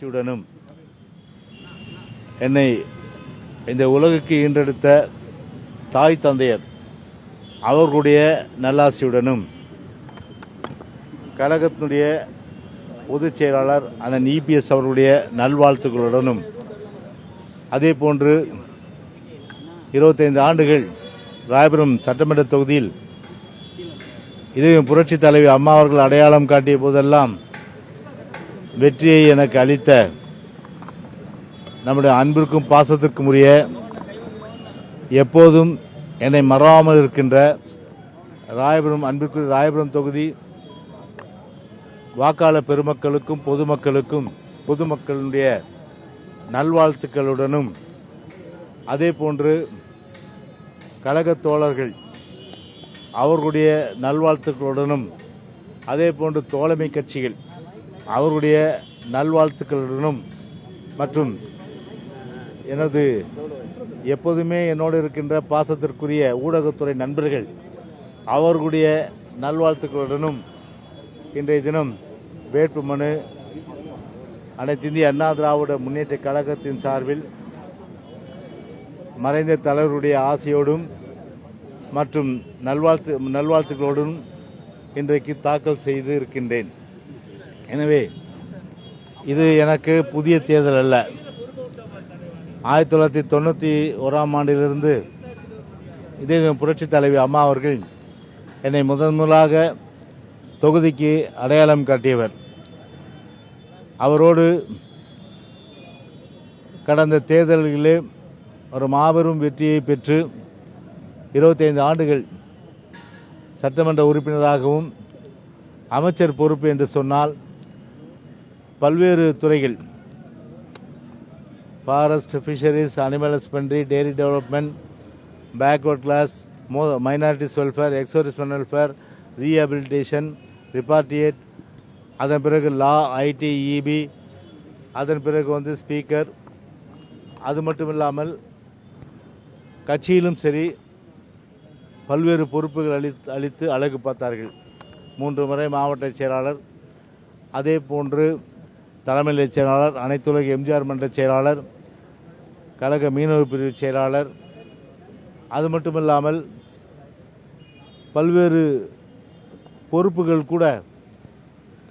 ஆசியுடனும் என்னை இந்த உலகுக்கு ஈன்றெடுத்த தாய் தந்தையர் அவர்களுடைய நல்லாசியுடனும் கழகத்தினுடைய பொதுச் செயலாளர் அண்ணன் இபிஎஸ் அவர்களுடைய நல்வாழ்த்துக்களுடனும் அதே போன்று 25 ஆண்டுகள் ராயபுரம் சட்டமன்ற தொகுதியில் இதே புரட்சி தலைவி அம்மா அவர்கள் அடையாளம் காட்டிய போதெல்லாம் வெற்றியை எனக்கு அளித்த நம்முடைய அன்பிற்கும் பாசத்திற்கும் உரிய எப்போதும் என்னை மறவாமல் இருக்கின்ற ராயபுரம் தொகுதி வாக்காளர் பெருமக்களுக்கும் பொதுமக்களுடைய நல்வாழ்த்துக்களுடனும் அதே போன்று கழக தோழர்கள் அவர்களுடைய நல்வாழ்த்துக்களுடனும் அதே போன்று தோழமை கட்சிகள் அவர்களுடைய நல்வாழ்த்துக்களுடனும் மற்றும் எனது எப்போதுமே என்னோடு இருக்கின்ற பாசத்திற்குரிய ஊடகத்துறை நண்பர்கள் அவர்களுடைய நல்வாழ்த்துக்களுடனும் இன்றைய தினம் வேட்புமனு அனைத்து இந்திய அண்ணா திராவிட முன்னேற்ற கழகத்தின் சார்பில் மறைந்த தலைவருடைய ஆசையோடும் மற்றும் நல்வாழ்த்துக்களோடும் இன்றைக்கு தாக்கல் செய்து இருக்கின்றேன். எனவே இது எனக்கு புதிய தேர்தல் அல்ல. 1991ஆம் ஆண்டிலிருந்து இதே புரட்சி தலைவி அம்மா அவர்கள் என்னை முதலாக தொகுதிக்கு அடையாளம் காட்டியவர். அவரோடு கடந்த தேர்தல்களிலே ஒரு மாபெரும் வெற்றியை பெற்று 25 ஆண்டுகள் சட்டமன்ற உறுப்பினராகவும் அமைச்சர் பொறுப்பு என்று சொன்னால் பல்வேறு துறைகள் forest, fisheries, animal husbandry, dairy development, backward class, minorities welfare, exservicemen welfare, rehabilitation, repatriate, அதன் பிறகு லா, ஐடி, இபி, அதன் பிறகு ஸ்பீக்கர். அது மட்டும் இல்லாமல் கட்சியிலும் சரி பல்வேறு பொறுப்புகள் அளித்து அழகு பார்த்தார்கள். 3 முறை மாவட்ட செயலாளர், அதே போன்று தலைமை நிலைய செயலாளர், அனைத்துலக எம்ஜிஆர் மன்ற செயலாளர், கழக மீனவர் பிரிவு செயலாளர். அது மட்டுமில்லாமல் பல்வேறு பொறுப்புகள் கூட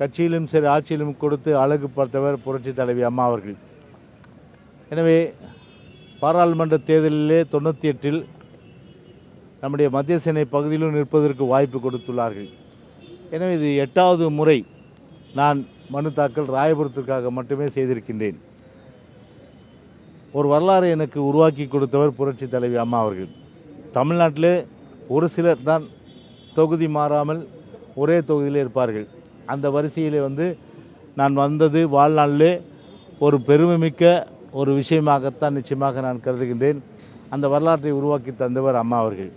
கட்சியிலும் சரி ஆட்சியிலும் கொடுத்து அழகு பார்த்தவர் புரட்சி தலைவி அம்மா அவர்கள். எனவே பாராளுமன்ற தேர்தலிலே 98இல் நம்முடைய மத்திய சென்னை பகுதியிலும் நிற்பதற்கு வாய்ப்பு கொடுத்துள்ளார்கள். எனவே இது 8வது முறை நான் மனு தாக்கல் ராயபுரத்திற்காக மட்டுமே செய்திருக்கின்றேன். ஒரு வரலாறு எனக்கு உருவாக்கி கொடுத்தவர் புரட்சி தலைவி அம்மா அவர்கள். தமிழ்நாட்டிலே ஒரு சிலர் தான் தொகுதி மாறாமல் ஒரே தொகுதியிலே இருப்பார்கள். அந்த வரிசையிலே நான் வந்தது வாழ்நாளிலே ஒரு பெருமைமிக்க ஒரு விஷயமாகத்தான் நிச்சயமாக நான் கருதுகின்றேன். அந்த வரலாற்றை உருவாக்கி தந்தவர் அம்மா அவர்கள்.